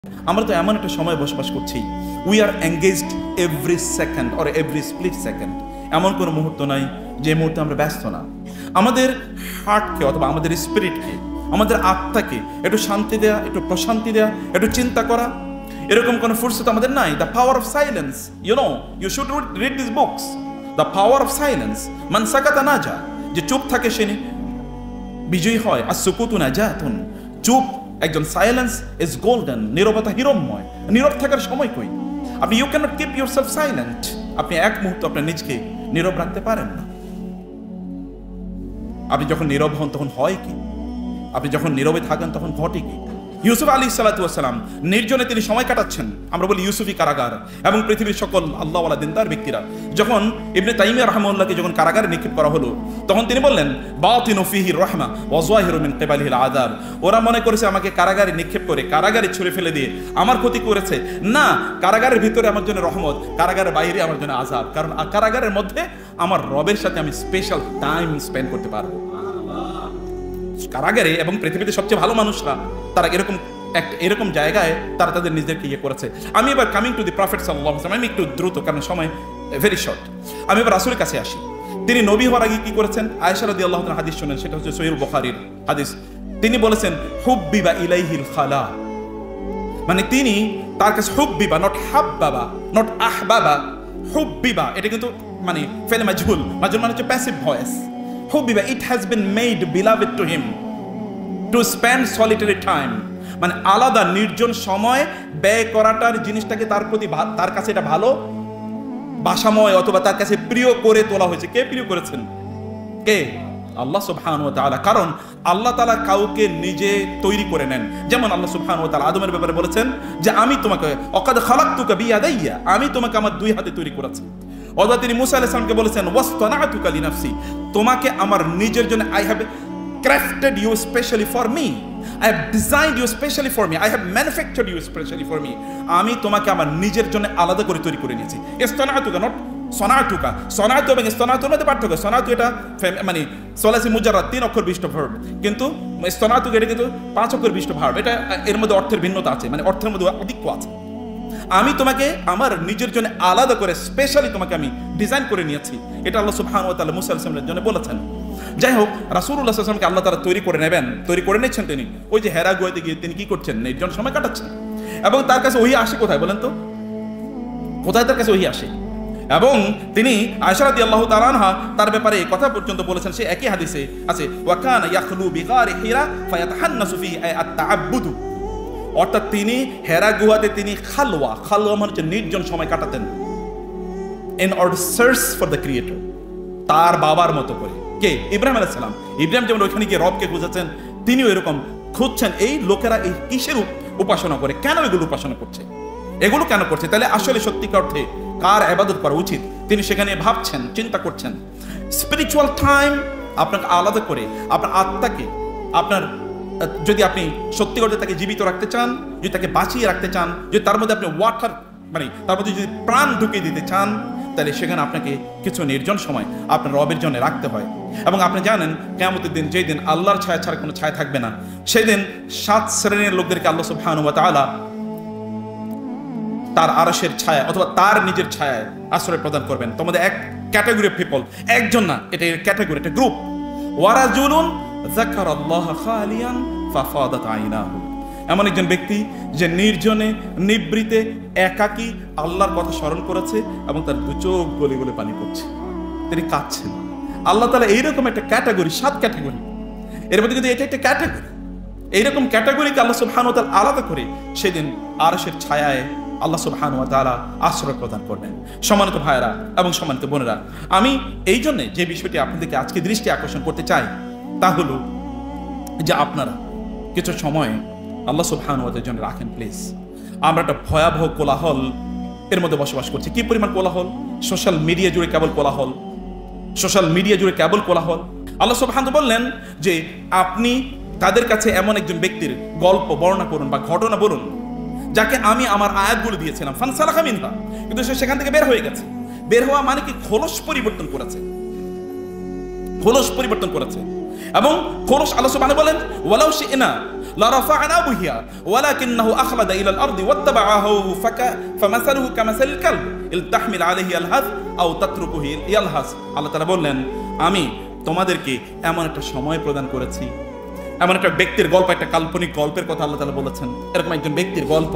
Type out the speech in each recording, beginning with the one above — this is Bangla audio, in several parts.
আমরা তো এমন একটা সময় বসবাস করছি, we are engaged every second or every split second. এমন কোনো মুহূর্ত নাই যে মুহূর্তে আমরা ব্যস্ত না। আমাদের হার্টকে অথবা আমাদের স্পিরিটকে, আমাদের আত্মাকে একটু শান্তি দেয়া, একটু প্রশান্তি দেয়া, একটু চিন্তা করা, এরকম কোনো ফুরসত আমাদের নাই। The power of silence, you should read this books. The power of silence, মান সাকাতা নাজা, যে চুপ থাকে সে বিজয়ী হয়। আর সুকুতু নাজাতুন, চুপ একজন সাইলেন্স ইজ গোল্ডেন, নীরবতা হিরণ্ময়। নীরব থাকার সময় কই? আপনি you can't keep yourself silent. আপনি এক মুহূর্ত আপনার নিজকে নীরব রাখতে পারেন না। আপনি যখন নীরব হন তখন হয় কি? আপনি যখন নীরবে থাকেন তখন ঘটে কি? ইউসুফ আলাইহিসসালাতু ওয়াসসালাম নির্জনে তিনি সময় কাটাচ্ছেন। আমরা বলি ইউসুফি কারাগার। এবং পৃথিবীর সকল আল্লাহওয়ালা দিনদার ব্যক্তিরা যখন ইবনে তাইমিয়া রাহিমাহুল্লাহকে যখন কারাগারে নিক্ষেপ করা হলো, তখন তিনি বললেন বাতিনু ফিহি রাহমা ওয়া যাহিরু মিন কিবালিহিল আযাব। ওরা মনে করেছে আমাকে কারাগারে নিক্ষেপ করে, কারাগারে ছুঁড়ে ফেলে দিয়ে আমার ক্ষতি করেছে। না, কারাগারের ভিতরে আমার জন্য রহমত, কারাগারের বাইরে আমার জন্য আযাব। কারণ কারাগারের মধ্যে আমার রবের সাথে আমি স্পেশাল টাইম স্পেন্ড করতে পারবো। কারাগারে এবং পৃথিবীতে সবচেয়ে ভালো মানুষরা তারা এরকম জায়গায় তারা তাদের নিজেদেরকে ইয়ে করেছে। আমি এবার কামিং টু দি প্রফেট সাল্লাল্লাহু আলাইহি ওয়াসাল্লাম, আমি একটু দ্রুত কারণ সময় ভেরি শর্ট। আমি এবার রাসূলের কাছে আসি। তিনি নবী হওয়ার আগে কি করেছেন? আয়েশা রাদিয়াল্লাহু তাআলা হাদিস শুনেন, সেটা হচ্ছে সহিহ বুখারীর হাদিস। তিনি বলেছেন হুব্বিবা ইলাইহিল খালা, মানে তিনি তার কাছে হুব্বিবা, নট হাব্বাবা, নট আহবাবা, হুব্বিবা। এটা কিন্তু মানে ফেলে মাজহুল, মাজহুল মানে হচ্ছে প্যাসিভ ভয়েস। হুব্বিবা, it has been made beloved to him to spend solitary time, মানে আলাদা নির্জন সময় ব্যয় করাটার জিনিসটাকে তার প্রতি, তার কাছে এটা ভালো বাসাময় অথবা তার কাছে প্রিয় করে তোলা হয়েছে। কে প্রিয় করেছেন? কে? আল্লাহ সুবহানাহু ওয়া তাআলা। কারণ আল্লাহ তাআলা কাউকে নিজে তৈরি করে নেন। যেমন আল্লাহ সুবহানাহু ওয়া তাআলা আদমের ব্যাপারে বলেছেন যে আমি তোমাকে অকাদ খালাকতুকা বিয়াদাইয়া, আমি তোমাকে আমার দুই হাতে তৈরি করেছি। অথবা তিনি মুসা আলাইহিস সালামকে বলেছেন ওয়াসতানাতুকা লিনাফসি, তোমাকে আমার নিজের জন্য I have crafted you specially for me, I have designed you specially for me, I have manufactured you specially for me। আমি তোমাকে আমার নিজের জন্য আলাদা করে তৈরি করে নিয়েছি। ইসতানাতুকা, নট সনাতুকা। সনাতু এবং ইসতানাতুর মধ্যে পার্থক্য। সনাতু এটা মানে সলাসি মুজাররাদ 3 অক্ষর বিশিষ্ট ভার্ব, কিন্তু ইসতানাতু এটা কিন্তু 5 অক্ষর বিশিষ্ট ভার্ব। এটা এর মধ্যে অর্থের ভিন্নতা আছে, মানে অর্থের মধ্যে অধিক্য আছে। আমি তোমাকে আমার নিজের জন্য আলাদা করে স্পেশালি তোমাকে আমি ডিজাইন করে নিয়েছি। এটা আল্লাহ সুবহানাহু ওয়া তাআলা মুসা আলাইহিস সালামের জন্য বলেছেন। যাই হোক, রাসূলুল্লাহ সাল্লাল্লাহু আলাইহি ওয়াসাল্লামকে আল্লাহ তাআলা তৈরি করে নেবেন, তৈরি করে নিচ্ছেন। তিনি ওই যে হেরা গুহাতে গিয়ে তিনি কি করছেন? নির্জন সময় কাটাচ্ছেন। এবং তার কাছে ওহী আসে কোথায় বলেন তো? কোথায় তার কাছে ওহী আসে? এবং তিনি আয়েশা রাদিয়াল্লাহু তাআলা আনহা তার ব্যাপারে এই কথা পর্যন্ত বলেছেন, সে একই হাদিসে আছে ওয়া কানা ইয়াখলু বিগারি হিরা ফায়াতাহান্নাসু ফি আত-তাআব্বুদ। অর্থাৎ তিনি হেরা গুহাতে তিনি খালওয়া মানে হচ্ছে নির্জন সময় কাটাতেন, in order search for the creator, তার বাবার মতো করে। কে? ইব্রাহিম আলাইহিস সালাম। ইব্রাহিম যেমন ওইখানে গিয়ে রবকে খুঁজেছেন, তিনিও এরকম খুঁজছেন এই লোকেরা এই কিসের উপাসনা করে, কেন এগুলো উপাসনা করছে, এগুলো কেন করছে, তাহলে আসলে সত্যিকার অর্থে কার ইবাদত করা উচিত তিনি সেখানে ভাবছেন, চিন্তা করছেন। স্পিরিচুয়াল টাইম আপনাকে আলাদা করে আপনার আত্মাকে, আপনার যদি আপনি সত্যি করতে তাকে জীবিত রাখতে চান, যদি তাকে বাঁচিয়ে রাখতে চান, যদি তার মধ্যে আপনি ওয়াটার মানে তার মধ্যে যদি প্রাণ ঢুকিয়ে দিতে চান, তাহলে সেখানে আপনাকে কিছু নির্জন সময় আপনার রবের জন্য রাখতে হয়। এবং আপনি জানেন কিয়ামতের দিন, যেই দিন আল্লাহর ছায়া ছাড়া কোনো ছায়া থাকবে না, সেই দিন 7 শ্রেণীর লোকদেরকে আল্লাহ সুবহানাহু ওয়া তাআলা তার আরশের ছায়া অথবা তার নিজের ছায়ায় আশ্রয় প্রদান করবেন। তোমাদের এক ক্যাটাগরি অফ পিপল, একজন না, এটা ক্যাটাগরি, এটা গ্রুপ। ওয়ারাজুলুন যাকারাল্লাহ খালিয়ান ফাফাদাত আইনাহু, এমন একজন ব্যক্তি যে নির্জনে নিবৃতে একাকী আল্লাহর কথা স্মরণ করেছে এবং তার দু চোখ গলে গলে পানি পড়ছে, তিনি কাঁদছেন। আল্লাহ তাআলা এইরকম একটা ক্যাটাগরি, 7 ক্যাটাগরি, এর মধ্যে কিন্তু এটা একটা ক্যাটাগরি। এইরকম ক্যাটাগরিকে আল্লাহ সুবহানাহু ওয়া তাআলা আলাদা করে সেদিন আরশের ছায়ায় আল্লাহ সুবহানাহু ওয়া তাআলা আশ্রয় প্রদান করবেন। সম্মানিত ভাইরা এবং সম্মানিত বোনেরা, আমি এই জন্যে যে বিষয়টি আপনাদেরকে আজকে দৃষ্টি আকর্ষণ করতে চাই তা হলো যে আপনারা কিছু সময় আল্লাহ সুবহানাহু ওয়া তাআলার জন্য রাখেন প্লিজ। আমরা একটা ভয়াবহ কোলাহল এর মধ্যে বসবাস করছি। কি পরিমাণ কোলাহল! সোশ্যাল মিডিয়া জুড়ে কেবল কোলাহল, সোশ্যাল মিডিয়া জুড়ে কেবল কোলাহল। আল্লাহ সুবহানাহু ওয়া তাআলা বললেন যে আপনি তাদের কাছে এমন একজন ব্যক্তির গল্প বর্ণনা করুন বা ঘটনা বলুন যাকে আমি আমার আয়াতগুলো দিয়েছিলাম, ফানসালাখা মিনহা, কিন্তু সে সেখান থেকে বের হয়ে গেছে। বের হওয়া মানে কি? খোলস পরিবর্তন করেছে, খোলস পরিবর্তন করেছে। এবং খোলস আল্লাহ সুবহানাহু বলেন ওয়ালাউ শি'না লারাফা'নাহু বিহা ওয়ালাকিন্নাহু আখলাদা ইলাল আরদি ওয়াত্তাবা'াহু ফামাসালুহু কামাসালিল কালব ইল তাহমিল আলাইহি আলহাস আও তাতরুকুহু ইয়ালহাস। আল্লাহ তাআলা বললেন আমি তোমাদেরকে এমন একটা সময় প্রদান করেছি, এমন একটা ব্যক্তির গল্প, একটা কাল্পনিক গল্পের কথা আল্লাহ তাআলা বলেছেন। এরকম একজন ব্যক্তির গল্প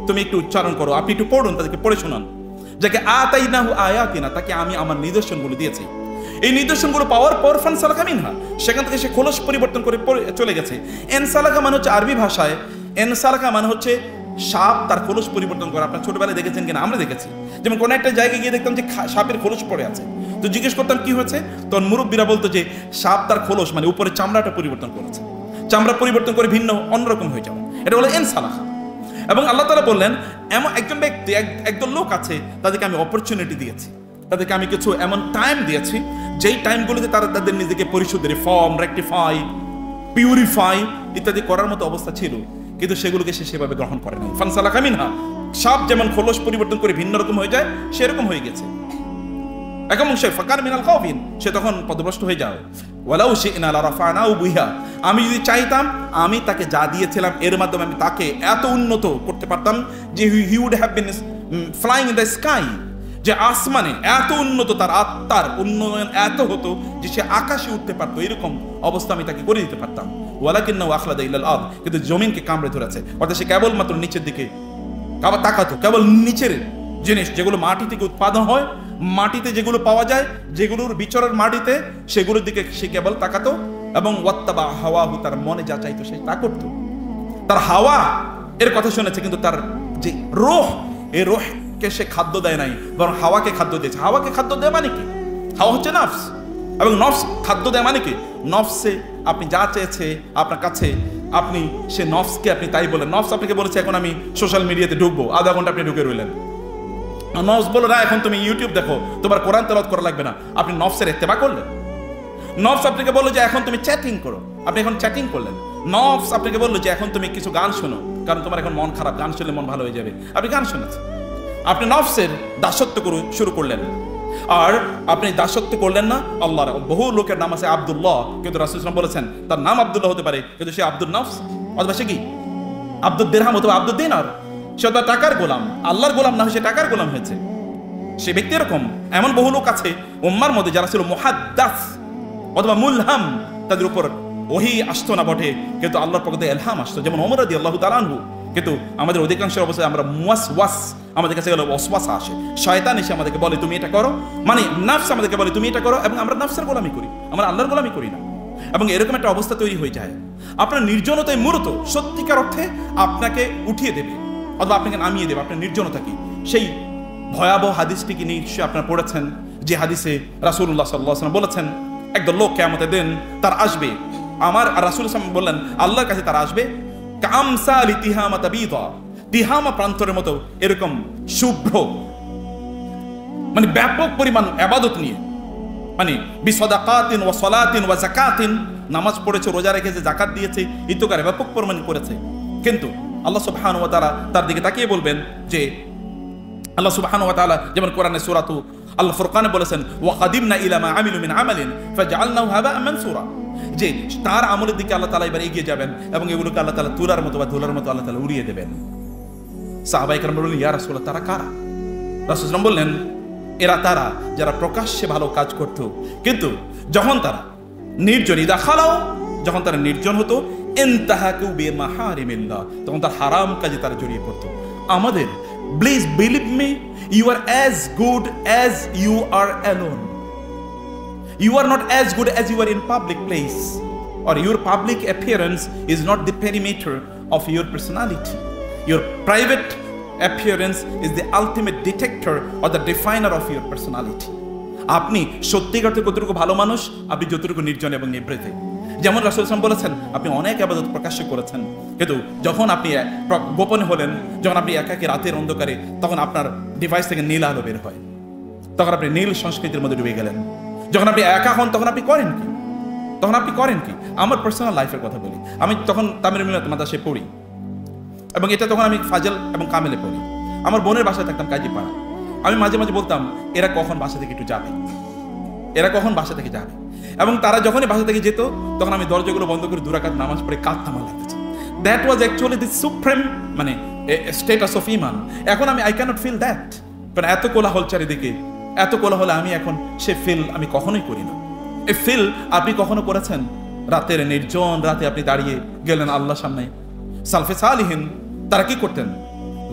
তুমি একটু উচ্চারণ করো, আপনি একটু পড়ুন, তাদেরকে পড়ে শোনান। যাকে আতাইনাহু আয়াতিনা, তাকে আমি আমার নিদর্শনগুলো দিয়েছি। এই নিদর্শনগুলো পাওয়ার পর ফানসালাকা মিনহা, সেখান থেকে সে খোলস পরিবর্তন করে চলে গেছে। এনসালাকা মানে হচ্ছে আরবি ভাষায়, এনসালাকা মানে হচ্ছে সাপ তার খোলস পরিবর্তন করে। আপনার ছোটবেলায় দেখেছেন কিনা? আমরা দেখেছি। যেমন কোনো একটা জায়গায় গিয়ে দেখতাম যে সাপের খোলস পড়ে আছে, তো জিজ্ঞেস করতাম কি হয়েছে, তখন মুরব্বীরা বলতো যে সাপ তার খোলস মানে উপরে চামড়াটা পরিবর্তন করেছে, চামড়া পরিবর্তন করে ভিন্ন অন্যরকম হয়ে যাবে, এটা হলো এনসালাকা। এবং আল্লাহ তাআলা বললেন এমন একজন ব্যক্তি, একদল লোক আছে, তাদেরকে আমি অপরচুনিটি দিয়েছি, তাদেরকে আমি কিছু এমন টাইম দিয়েছি যেই টাইমগুলোতে তারা তাদের নিজেকে পরিশুদ্ধ, রিফর্ম, রেকটিফাই, পিউরিফাই ইত্যাদি করার মতো অবস্থা ছিল, কিন্তু সেগুলোকে সে সেভাবে গ্রহণ করে নাই। ফানসালাকা মিনহা, সাপ যেমন খোলস পরিবর্তন করে ভিন্ন রকম হয়ে যায়, সেরকম হয়ে গেছে। এখন সে ফাকান মিনাল খাওফিন, সে তখন পদভ্রষ্ট হয়ে যায়। ওয়ালাউ শি'না লারাফা'নাহু বিহা, আমি যদি চাইতাম আমি তাকে যা দিয়েছিলাম এর মাধ্যমে আমি তাকে এত উন্নত করতে পারতাম যে he would have been flying in the sky, যে আসমানে এত উন্নত, তার আত্মার উন্নয়ন এত হতো যে সে আকাশে উঠতে পারতো, এরকম অবস্থা আমি তাকে করে দিতে পারতাম। ওয়ালাকিন্নাহু আখলাদা ইলাল আরদ, কিন্তু জমিনকে কামড়ে ধরেছে, অর্থাৎ সে কেবলমাত্র নিচের দিকে আবার তাকাতো, কেবল নিচের জিনিস যেগুলো মাটি থেকে উৎপাদন হয়, মাটিতে যেগুলো পাওয়া যায়, যেগুলোর বিচরণ মাটিতে, সেগুলোর দিকে সে কেবল তাকাতো। এবং ওয়াত্তাবা হাওয়াহু, তার মনে যা চাইতো সে তা করতো। তার হাওয়া এর কথা শুনেছে, কিন্তু তার যে রূহ, এই রূহকে সে খাদ্য দেয় নাই, বরং হাওয়াকে খাদ্য দিয়েছে। হাওয়াকে খাদ্য দেয় মানে কি? হাওয়া হচ্ছে নফস, এবং নফস খাদ্য দেয় মানে কি? নফসে আপনি যা চেয়েছে আপনার কাছে, আপনি সে নফসকে আপনি তাই বলেন। নফস আপনাকে বলেছে এখন আমি সোশ্যাল মিডিয়াতে ঢুকবো, আধা ঘন্টা আপনি ঢুকে রইলেন। নফস বলো না এখন তুমি ইউটিউব দেখো, তোমার কোরআন তেলাওয়াত করা লাগবে না, আপনি নফসের ইত্তেবা করলেন। নফস আপনাকে বললো যে এখন তুমি চ্যাটিং করো, আপনি এখন চ্যাটিং করলেন। নফস আপনাকে বললো যে এখন তুমি কিছু গান শোনো, কারণ তোমার এখন মন খারাপ, গান শুনলে মন ভালো হয়ে যাবে, আপনি গান শুনেছেন। আপনি নফসের দাসত্ব শুরু করলেন। আর আপনি দাসত্ব করলেন না আল্লাহর। বহু লোকের নাম আছে আব্দুল্লাহ, কিন্তু রাসূল সাল্লাল্লাহু আলাইহি ওয়াসাল্লাম বলেছেন তার নাম আব্দুল্লাহ হতে পারে, কিন্তু সে আব্দুল নফস, অথবা সে কি আব্দুদ দিরহাম অথবা আব্দুদ দিনার, সে তার টাকার গোলাম, আল্লাহর গোলাম না, সে টাকার গোলাম হয়েছে। সে ব্যক্তি এরকম। এমন বহু লোক আছে উম্মার মধ্যে যারা ছিল মুহাদ্দাস অথবা মুলহাম, তাদের উপর ওহী আসতো না বটে, কিন্তু আল্লাহর পক্ষ থেকে ইলহাম আসতো, যেমন ওমর রাদিয়াল্লাহু তাআলা আনহু। কিন্তু আমাদের অধিকাংশের অবস্থায় আমরা মুওয়াসওয়াস, আমাদের কাছে গেলে ওয়াসওয়াসা আসে, শয়তান এসে আমাদেরকে বলে তুমি এটা করো, মানে নফস আমাদেরকে বলে তুমি এটা করো, এবং আমরা নফসের গোলামি করি, আমরা আল্লাহর গোলামি করি না। এবং এরকম একটা অবস্থা তৈরি হয়ে যায়, আপনার নির্জনতায় মূলত সত্যিকার অর্থে আপনাকে উঠিয়ে দেবে অথবা আপনাকে নামিয়ে দেবে। আপনার নির্জনতা কি? সেই ভয়াবহ হাদিসটি কি নিশ্চয়ই আপনারা পড়েছেন, যে হাদিসে রাসূলুল্লাহ সাল্লাল্লাহু আলাইহি ওয়াসাল্লাম বলেছেন একদল লোক কিয়ামতের দিন তার আসবে, আমার রাসূল সাল্লাল্লাহু বললেন আল্লাহর কাছে তারা আসবে কামসালি তিহামা তাবিদা, তিহামা প্রান্তরের মতো এরকম শুভ্র, মানে ব্যাপক পরিমাণ ইবাদত নিয়ে, মানে বিসাদাকাতিন ওয়া সালাতিন ওয়া যাকাতিন, নামাজ পড়েছে, রোজা রেখেছে, যাকাত দিয়েছে, ইতকারে ব্যাপক পরিমাণ করেছে। কিন্তু আল্লাহ সুবহানাহু ওয়া তাআলা তার দিকে তাকিয়ে বলবেন যে আল্লাহ সুবহানাহু ওয়া তাআলা যেমন কোরআনে সূরাতু আল ফুরকানে বলেছেন ওয়া কাদিমনা ইলা মা আমিলু মিন আমালিন ফাজআলনাহু হাবাআন মানসুরা, যে তার আমলের দিকে আল্লাহ তাআলা এবার এগিয়ে যাবেন এবং এগুলোকে আল্লাহ তাআলা তুলার মতো বা ধুলার মতো আল্লাহ তাআলা উড়িয়ে দেবেন। সাহাবায়ে কেরাম বললেন ইয়া রাসূলুল্লাহ তারা কারা? রাসূল সাল্লাল্লাহু বললেন এরা তারা যারা প্রকাশ্যে ভালো কাজ করত, কিন্তু যখন তারা নির্জন, ইদা খালাও, যখন তারা নির্জন হতো, ইনতাহাকু বিমাহারিমিল্লাহ, তখন তার হারাম কাজে তারা জড়িয়ে পড়তো। আমাদের please believe me, you are as good as you are alone. You are not as good as you are in public place, or your public appearance is not the perimeter of your personality. Your private appearance is the ultimate detector or the definer of your personality. আপনি সত্যিকার কতটুকু ভালো মানুষ, আপনি যতটুকু নির্জন এবং নিভৃতে। যেমন রাসূল সাল্লাল্লাহু আলাইহি ওয়াসাল্লাম বলেছেন আপনি অনেক ইবাদত প্রকাশ্য করেছেন, কিন্তু যখন আপনি গোপনে হলেন, যখন আপনি একাকী রাতের অন্ধকারে, তখন আপনার ডিভাইস থেকে নীল আলো বের হয়, তখন আপনি নীল সংস্কৃতির মধ্যে ডুবে গেলেন। যখন আপনি একা হন তখন আপনি করেন কি? তখন আপনি করেন কি? আমার পার্সোনাল লাইফের কথা বলি। আমি তখন তামিল মিলাত মাদ্রাসায় পড়ি, এবং এটা তখন আমি ফাজল এবং কামেলে পড়ি। আমার বোনের বাসায় থাকতাম কাজীপাড়া। আমি মাঝে মাঝে বলতাম এরা কখন বাসা থেকে একটু যাবে, এরা কখন বাসা থেকে যাবে। এবং তারা যখনই বাসা থেকে যেত তখন আমি দরজাগুলো বন্ধ করে 2 রাকাত নামাজ পড়ে কাঁদতাম আল্লাহর কাছে। That was actually the supreme মানে স্ট্যাটাস অফ ঈমান। এখন আই ক্যানট ফিল দ্যাট। কারণ এত কোলাহল চারিদিকে, এত কোলাহল আমি এখন সে ফিল আমি কখনোই করি না। এই ফিল আপনি কখনো করেছেন? রাতের নির্জন রাতে আপনি দাঁড়িয়ে গেলেন আল্লাহর সামনে। সালফে সালিহিন তারা কি করতেন?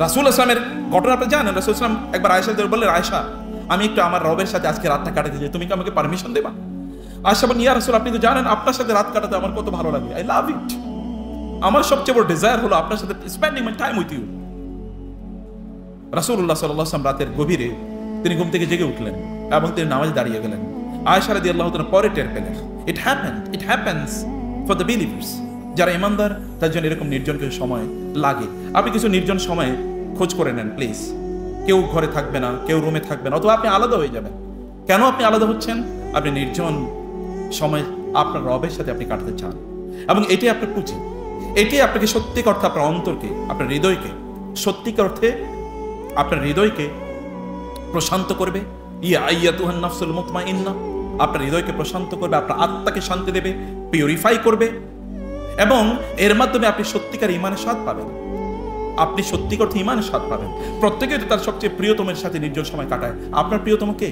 রাসূল আসলামের ঘটনা আপনি জানেন। রাসূল আসলাম একবার আয়েশাদের বললেন, আয়েশা আমি একটু আমার রবের সাথে আজকে রাতটা কাটাতে চাই, তুমি কি আমাকে পারমিশন দেবা? আয়েশা বলেন, ইয়া রাসূল আপনি তো জানেন আপনার সাথে রাত কাটাতে আমার কত ভালো লাগে, আই লাভ ইট। আমার সবচেয়ে বড় ডিজায়ার হলো আপনার সাথে spending my time with you. রাসূলুল্লাহ সাল্লাল্লাহু আলাইহি ওয়াসাল্লাম রাতের গভীরে তিনি ঘুম থেকে জেগে উঠলেন এবং তিনি নামাজে দাঁড়িয়ে গেলেন। আয়েশা রাদিয়াল্লাহু তাআলা পরে টের পেলেন it happens for the believers. যারা ইমানদার তার জন্য এরকম নির্জন কিছু সময় লাগে। আপনি কিছু নির্জন সময়ে খোঁজ করে নেন প্লিজ। কেউ ঘরে থাকবে না, কেউ রুমে থাকবে না, অথবা আপনি আলাদা হয়ে যাবেন। কেন আপনি আলাদা হচ্ছেন? আপনি নির্জন সময় আপনার রবের সাথে আপনি কাটাতে চান এবং এটাই আপনার পুঁজি। এটাই আপনাকে সত্যিকার অর্থে আপনার অন্তরকে, আপনার হৃদয়কে, সত্যিকার অর্থে আপনার হৃদয়কে প্রশান্ত করবে। ইয়া আইয়াতুহান নাফসুল মুতমাইন্নাহ, আপনার হৃদয়কে প্রশান্ত করবে, আপনার আত্মাকে শান্তি দেবে, পিউরিফাই করবে এবং এর মাধ্যমে আপনি সত্যিকার ঈমানের স্বাদ পাবেন। আপনি সত্যিকার অর্থে ঈমানের স্বাদ পাবেন। প্রত্যেকেই তার সবচেয়ে প্রিয়তমের সাথে নির্জন সময় কাটায়। আপনার প্রিয়তম কে?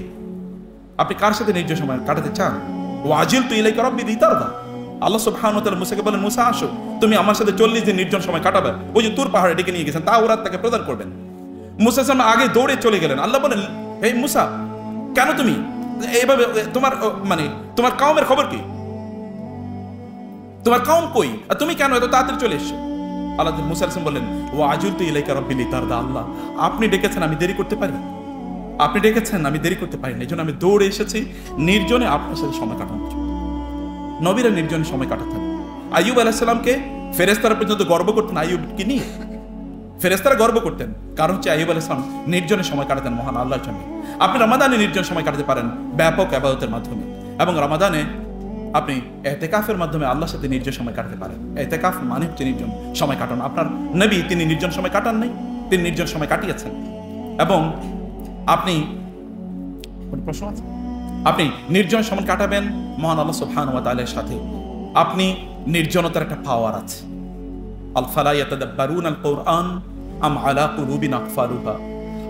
আপনি কার সাথে নির্জন সময় কাটাতে চান? ওয়াজিলতু ইলাইকা রাব্বি লিতারদা। আল্লাহ সুবহানাহু ওয়া তাআলা মুসাকে বলেন, মুসা আসো, তুমি আমার সাথে 40 দিন নির্জন সময় কাটাবে। ওই যে তুর পাহাড়ে ডেকে নিয়ে গেছেন, তাওরাত তাকে প্রদান করবেন। মুসা সাল্লাল্লাহু আগে দৌড়ে চলে গেলেন। আল্লাহ বলেন, হে মুসা কেন তুমি এইভাবে, তোমার কওমের খবর কি? তোমার কওম কই? আর তুমি কেন এত তাড়াতাড়ি চলে এসেছো? আল্লাহ মুসা আলাইহিস সালাম বললেন, ওয়াজিলতু ইলাইকা রাব্বি লিতারদা। আল্লাহ আপনি ডেকেছেন, আমি দেরি করতে পারি? আপনি ডেকেছেন, আমি দেরি করতে পারি না। এই জন্য আমি দৌড়ে এসেছি নির্জনে আপনার সাথে সময় কাটানোর জন্য। নবীরা নির্জনে সময় কাটাতেন। আইয়ুব আলাইহিস সালামকে ফেরেশতারা পর্যন্ত গর্ব করতেন আইয়ুবকে নিয়ে। ফেরেশতারা গর্ব করতেন, কারণ হচ্ছে আইয়ুব আলাইহিস সালাম নির্জনে সময় কাটাতেন মহান আল্লাহর জন্য। আপনি রমাদানে নির্জন সময় কাটাতে পারেন ব্যাপক ইবাদতের মাধ্যমে, এবং রমাদানে আপনি ইতিকাফের মাধ্যমে আল্লাহর সাথে নির্জন সময় কাটাতে পারেন। ইতিকাফ মানে হচ্ছে নির্জন সময় কাটানো। আপনার নবী তিনি নির্জন সময় কাটান নাই, তিনি নির্জন সময় কাটিয়েছেন। এবং আপনি প্রশ্ন আছে? আপনি নির্জন সময় কাটাবেন মহান আল্লাহ সুবহানাহু ওয়া তাআলার সাথে। আপনি নির্জনতার একটা পাওয়ার আছে। আফালা ইয়াতাদাব্বারুনাল কুরআন আম আলা কুলুবিন আকফালুহা।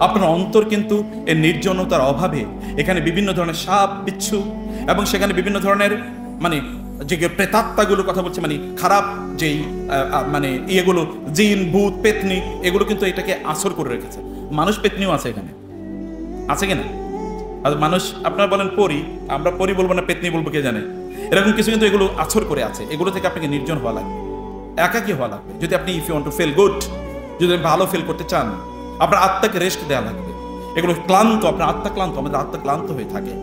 আপনার অন্তর কিন্তু এই নির্জনতার অভাবে এখানে বিভিন্ন ধরনের সাপ বিচ্ছু এবং সেখানে বিভিন্ন ধরনের যে প্রেতাত্মাগুলোর কথা বলছে, খারাপ যেই ইয়েগুলো, জিন ভূত পেতনি, এগুলো কিন্তু এটাকে আসর করে রেখেছে। মানুষ পেতনিও আছে এখানে, আছে কিনা? আর মানুষ আপনারা বলেন পরি, আমরা পরি বলবো না পেতনি বলবো কে জানে। এরকম কিছু কিন্তু এগুলো আছর করে আছে। এগুলো থেকে আপনাকে নির্জন হওয়া লাগবে, একাকী হওয়া লাগবে। যদি আপনি if you want to feel good, যদি ভালো ফিল করতে চান, আপনার আত্মাকে রেস্ট দেওয়া লাগবে। এগুলো ক্লান্ত, আপনার আত্মা ক্লান্ত, আমাদের আত্মা ক্লান্ত হয়ে থাকে,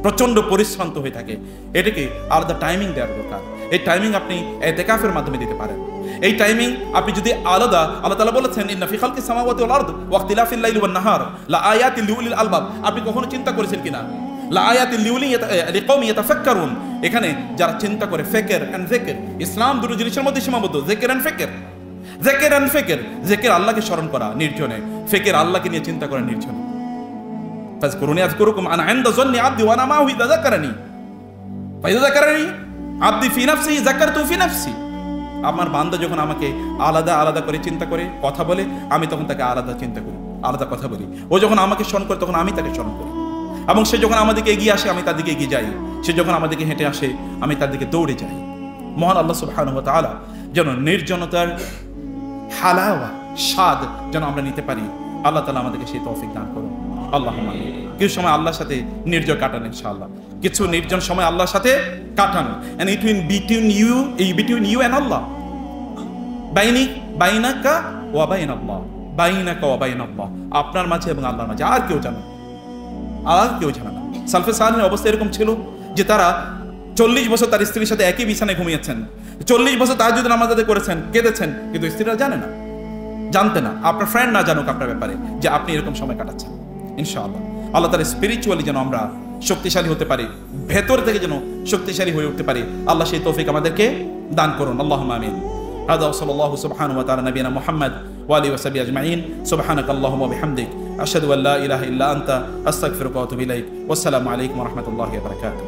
প্রচন্ড পরিশ্রান্ত হয়ে থাকে। এটাকে আলাদা টাইমিং দেওয়ার দরকার। এই টাইমিং আপনি ইতিকাফের মাধ্যমে দিতে পারেন। এই টাইমিং আপনি যদি আলাদা, আল্লাহ তাআলা বলেছেন ইন্না ফি খালকিস সামাওয়াতি ওয়াল আরদ ওয়া ইখতিলাফিল লাইলি ওয়ান নাহার লা আয়াতিল লিউলিল আলবাব। আপনি কখনো চিন্তা করেছেন কিনা লা আয়াতিল লিকওমি ইয়াতাফাক্কারুন? এখানে যারা চিন্তা করে, ফিকর এন্ড যিকর, ইসলাম দুটো জিনিসের মধ্যে সীমাবদ্ধ, যিকর এন্ড ফিকর। যিকর এন্ড ফিকর, যিকর আল্লাহকে স্মরণ করা নির্জনে, ফিকর আল্লাহকে নিয়ে চিন্তা করা নির্জনে। ফাজকুরুনি আযকুরুকুম আনা ইনদা যান্নি আবদি ওয়া আনা মাহু ইযা যাকারানি ফাইযা যাকারানি আবদি ফি নাফসি যাকারতু ফি নাফসি। আমার বান্দা যখন আমাকে আলাদা আলাদা করে চিন্তা করে কথা বলে, আমি তখন তাকে আলাদা চিন্তা করি, আলাদা কথা বলি। ও যখন আমাকে স্মরণ করে তখন আমি তাকে স্মরণ করি। এবং সে যখন আমাদেরকে এগিয়ে আসে আমি তার দিকে এগিয়ে যাই, সে যখন আমাদেরকে হেঁটে আসে আমি তার দিকে দৌড়ে যাই। মহান আল্লাহ সুবহানাহু ওয়া তাআলা যেন নির্জনতার হালাওয়া, স্বাদ যেন আমরা নিতে পারি। আল্লাহ তাআলা আমাদেরকে সেই তৌফিক দান করুন। আল্লাহুম্মা আমিন। কিছু সময় আল্লাহর সাথে নির্জন কাটান ইনশাআল্লাহ, কিছু নির্জন সময় আল্লাহর সাথে কাটান। and it will between you and Allah, বাইনাকা ওয়া বাইনাল্লাহ, বাইনাকা ওয়া বাইনাল্লাহ, আপনার মাঝে এবং আল্লাহর মাঝে। আর কেউ জানে না। সালফে সালেহিনের অবস্থা এরকম ছিল যে তারা 40 বছর তার স্ত্রীর সাথে একই বিছানায় ঘুমিয়েছেন, 40 বছর তাহাজ্জুদ নামাজ আদায় করেছেন, কেঁদেছেন, কিন্তু স্ত্রীরা জানতে না। আপনার ফ্রেন্ড না জানুক আপনার ব্যাপারে যে আপনি এরকম সময় কাটাচ্ছেন। ইনশাআল্লাহ আল্লাহ তাআলা স্পিরিচুয়ালি যেন আমরা শক্তিশালী হতে পারি, ভেতর থেকে যেন শক্তিশালী হয়ে উঠতে পারি। আল্লাহ সেই তৌফিক আমাদেরকে দান করুন। আল্লাহুম্মা আমিন। হাদা সাল্লাল্লাহু সুবহানাহু ওয়া তাআলা নবিয়ানা মুহাম্মদ ওয়া আলিহি ওয়া সাহবিহি আজমাইন। সুবহানাকাল্লাহুম্মা ওয়া বিহামদিক আশহাদু আল্লা ইলাহা ইল্লা আনতা আস্তাগফিরুকা ওয়া আতুবু ইলাইক। ওয়াসসালামু আলাইকুম ওয়া রাহমাতুল্লাহি ওয়া বারাকাতুহু।